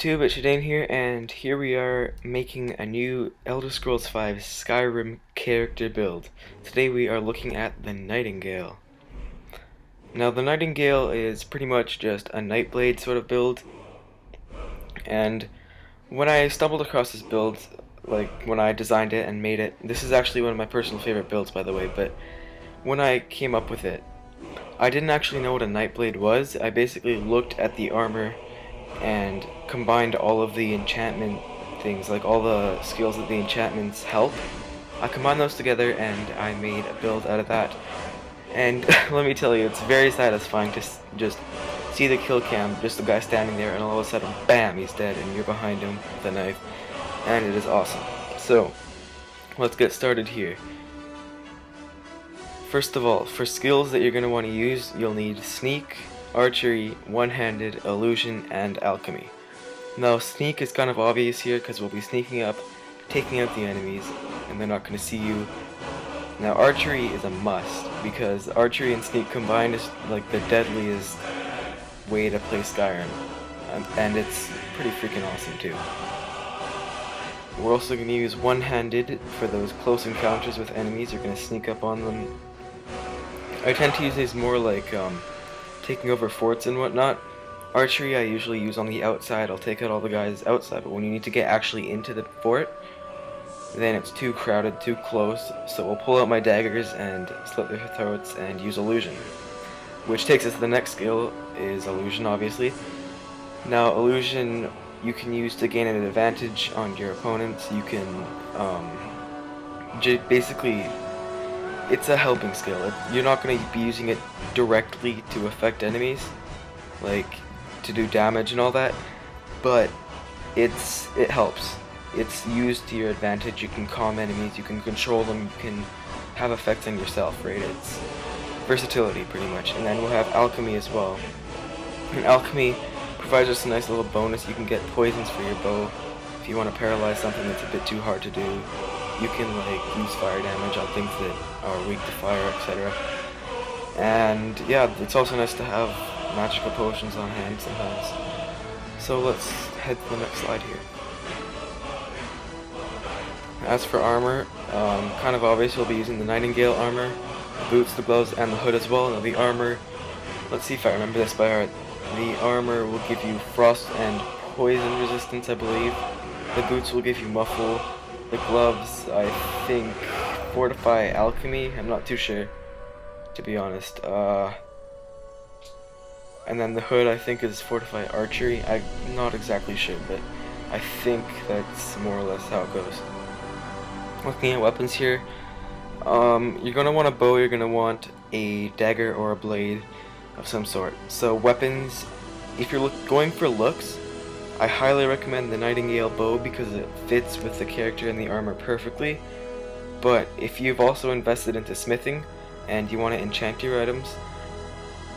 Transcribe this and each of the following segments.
YouTube, it's Shadane here, and here we are making a new Elder Scrolls V Skyrim character build. Today we are looking at the Nightingale. Now the Nightingale is pretty much just a Nightblade sort of build, and when I stumbled across this build, like when I designed it and made it, this is actually one of my personal favorite builds by the way, but when I came up with it, I didn't actually know what a Nightblade was. I basically looked at the armor and combined all of the enchantment things, like all the skills that the enchantments help. I combined those together and I made a build out of that. And let me tell you, it's very satisfying to just see the kill cam, just the guy standing there, and all of a sudden, bam, he's dead, and you're behind him with a knife, and it is awesome. So, let's get started here. First of all, for skills that you're going to want to use, you'll need Sneak, Archery, One-Handed, Illusion, and Alchemy. Now, Sneak is kind of obvious here because we'll be sneaking up, taking out the enemies, and they're not going to see you. Now, Archery is a must because Archery and Sneak combined is like the deadliest way to play Skyrim, and it's pretty freaking awesome too. We're also going to use One-Handed for those close encounters with enemies. You're going to sneak up on them. I tend to use these more like taking over forts and whatnot. Archery I usually use on the outside. I'll take out all the guys outside, but when you need to get actually into the fort, then it's too crowded, too close, so we'll pull out my daggers and slit their throats and use Illusion. Which takes us to the next skill, is Illusion obviously. Now Illusion you can use to gain an advantage on your opponents. You can basically, it's a helping skill. You're not going to be using it directly to affect enemies, like to do damage and all that, but it helps. It's used to your advantage. You can calm enemies, you can control them, you can have effects on yourself, right? It's versatility pretty much. And then we'll have Alchemy as well. And Alchemy provides us a nice little bonus. You can get poisons for your bow. If you want to paralyze something that's a bit too hard to do, you can like use fire damage on things that are weak to fire, etc. And yeah, it's also nice to have magical potions on hand sometimes. So let's head to the next slide here. As for armor, kind of obvious, we'll be using the Nightingale armor, the boots, the gloves, and the hood as well. Now the armor, let's see if I remember this by heart. The armor will give you frost and poison resistance, I believe. The boots will give you muffle. The gloves, I think, fortify alchemy. I'm not too sure, to be honest. And then the hood, I think, is fortify archery. I'm not exactly sure, but I think that's more or less how it goes. Looking at weapons here, you're going to want a bow, you're going to want a dagger or a blade of some sort. So weapons, if you're going for looks, I highly recommend the Nightingale bow because it fits with the character and the armor perfectly. But if you've also invested into smithing and you want to enchant your items,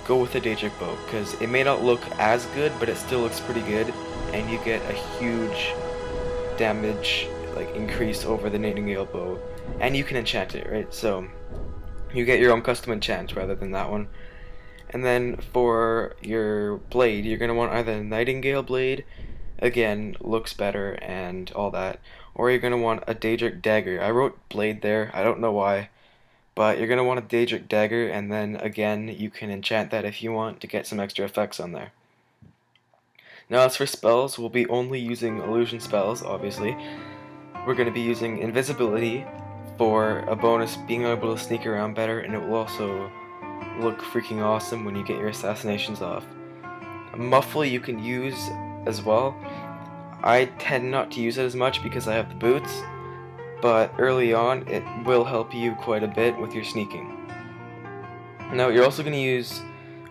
go with the Daedric bow because it may not look as good, but it still looks pretty good, and you get a huge damage like increase over the Nightingale bow, and you can enchant it, right? So you get your own custom enchant rather than that one. And then for your blade, you're going to want either a Nightingale blade, again, looks better and all that, or you're going to want a Daedric dagger. I wrote blade there, I don't know why, but you're going to want a Daedric dagger, and then again, you can enchant that if you want to get some extra effects on there. Now as for spells, we'll be only using illusion spells, obviously. We're going to be using invisibility for a bonus, being able to sneak around better, and it will also look freaking awesome when you get your assassinations off. Muffle you can use as well. I tend not to use it as much because I have the boots, but early on it will help you quite a bit with your sneaking. Now you're also going to use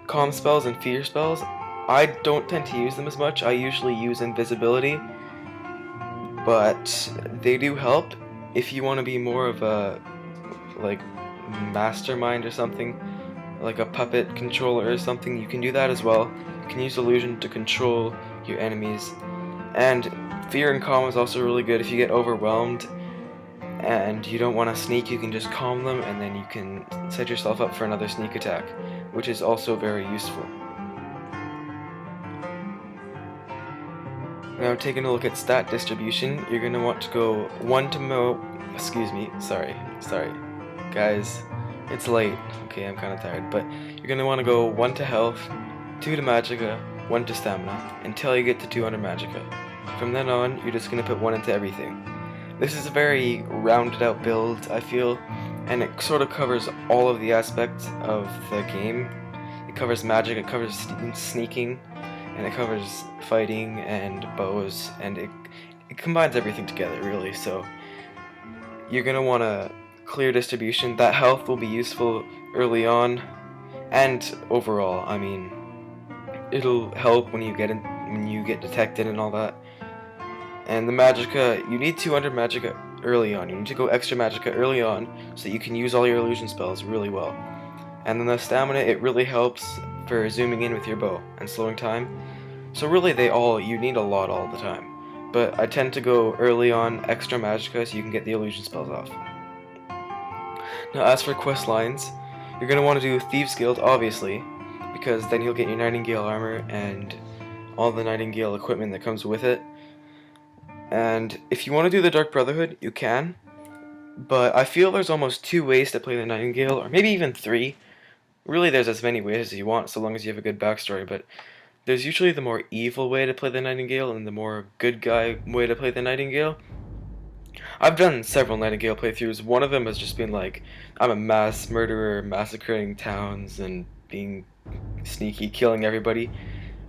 calm spells and fear spells. I don't tend to use them as much. I usually use invisibility, but they do help if you want to be more of a like mastermind or something, like a puppet controller or something. You can do that as well. You can use illusion to control your enemies, and fear and calm is also really good if you get overwhelmed and you don't want to sneak. You can just calm them, and then you can set yourself up for another sneak attack, which is also very useful. Now, taking a look at stat distribution, you're gonna want to go 1 to excuse me, sorry, guys, it's late. Okay, I'm kind of tired, but you're gonna want to go 1 to health, 2 to magicka, 1 to stamina, until you get to 200 magicka. From then on, you're just gonna put 1 into everything. This is a very rounded out build, I feel, and it sort of covers all of the aspects of the game. It covers magic, it covers sneaking, and it covers fighting and bows, and it combines everything together, really. So you're gonna want a clear distribution. That health will be useful early on, and overall. I mean, it'll help when you get detected and all that. And the magicka, you need 200 magicka early on. You need to go extra magicka early on so that you can use all your illusion spells really well. And then the stamina, it really helps for zooming in with your bow and slowing time. So really you need a lot all the time. But I tend to go early on extra magicka so you can get the illusion spells off. Now as for quest lines, you're going to want to do Thieves Guild, obviously, because then you'll get your Nightingale armor and all the Nightingale equipment that comes with it. And if you want to do the Dark Brotherhood, you can, but I feel there's almost 2 ways to play the Nightingale, or maybe even 3. Really, there's as many ways as you want, so long as you have a good backstory, but there's usually the more evil way to play the Nightingale and the more good guy way to play the Nightingale. I've done several Nightingale playthroughs. One of them has just been like, I'm a mass murderer, massacring towns and being sneaky, killing everybody,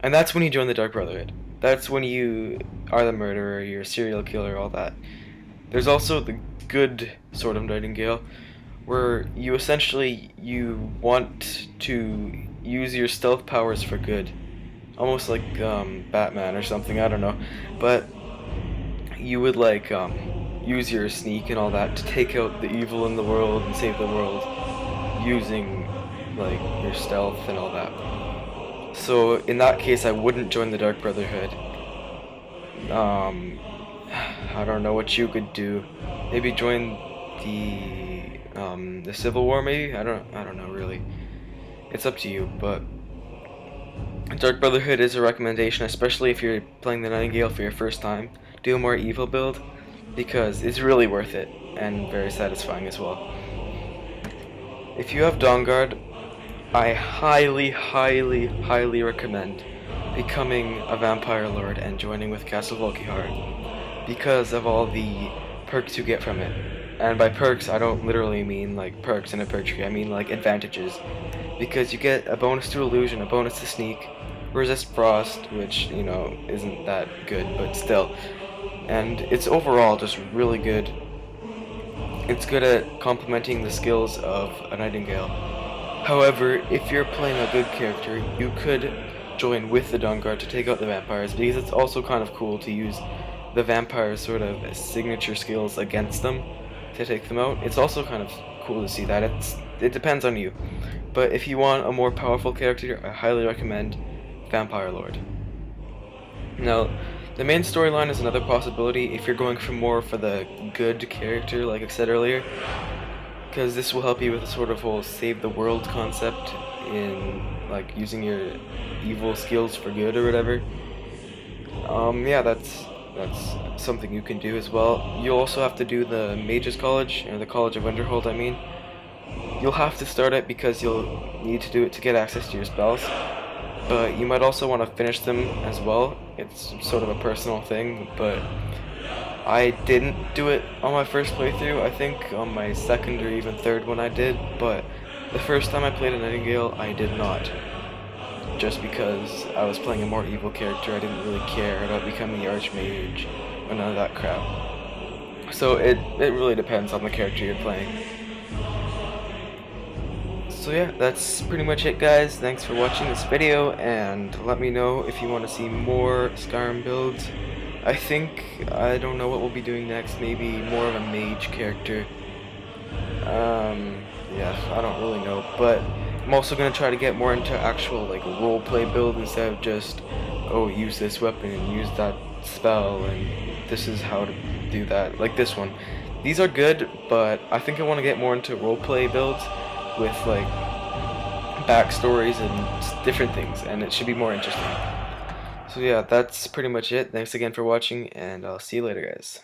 and that's when you join the Dark Brotherhood. That's when you are the murderer, you're a serial killer, all that. There's also the good sort of Nightingale, where you essentially want to use your stealth powers for good. Almost like Batman or something, I don't know. But you would like use your sneak and all that to take out the evil in the world and save the world using like your stealth and all that. So in that case, I wouldn't join the Dark Brotherhood. I don't know what you could do. Maybe join the Civil War. Maybe I don't know really. It's up to you. But Dark Brotherhood is a recommendation, especially if you're playing the Nightingale for your first time. Do a more evil build because it's really worth it and very satisfying as well. If you have Dawnguard, I highly recommend becoming a Vampire Lord and joining with Castle Volkihar because of all the perks you get from it. And by perks, I don't literally mean like perks in a perk tree, I mean like advantages. Because you get a bonus to illusion, a bonus to sneak, resist frost, which, you know, isn't that good, but still. And it's overall just really good. It's good at complementing the skills of a Nightingale. However, if you're playing a good character, you could join with the Dawnguard to take out the vampires, because it's also kind of cool to use the vampires' sort of signature skills against them to take them out. It's also kind of cool to see that. It depends on you. But if you want a more powerful character, I highly recommend Vampire Lord. Now, the main storyline is another possibility if you're going for more for the good character, like I said earlier, because this will help you with the sort of whole save the world concept in like using your evil skills for good or whatever. Yeah, that's something you can do as well. You also have to do the Mages College, or the College of Winterhold, I mean. You'll have to start it because you'll need to do it to get access to your spells, but you might also want to finish them as well. It's sort of a personal thing, but I didn't do it on my first playthrough. I think on my second or even third one I did, but the first time I played a Nightingale, I did not. Just because I was playing a more evil character, I didn't really care about becoming the Archmage or none of that crap. So it really depends on the character you're playing. So yeah, that's pretty much it, guys. Thanks for watching this video, and let me know if you want to see more Skyrim builds. I don't know what we'll be doing next, maybe more of a mage character. Yeah, I don't really know, but I'm also going to try to get more into actual like roleplay build instead of just, oh, use this weapon and use that spell and this is how to do that, like this one. These are good, but I think I want to get more into roleplay builds with like backstories and different things, and it should be more interesting. So yeah, that's pretty much it. Thanks again for watching, and I'll see you later, guys.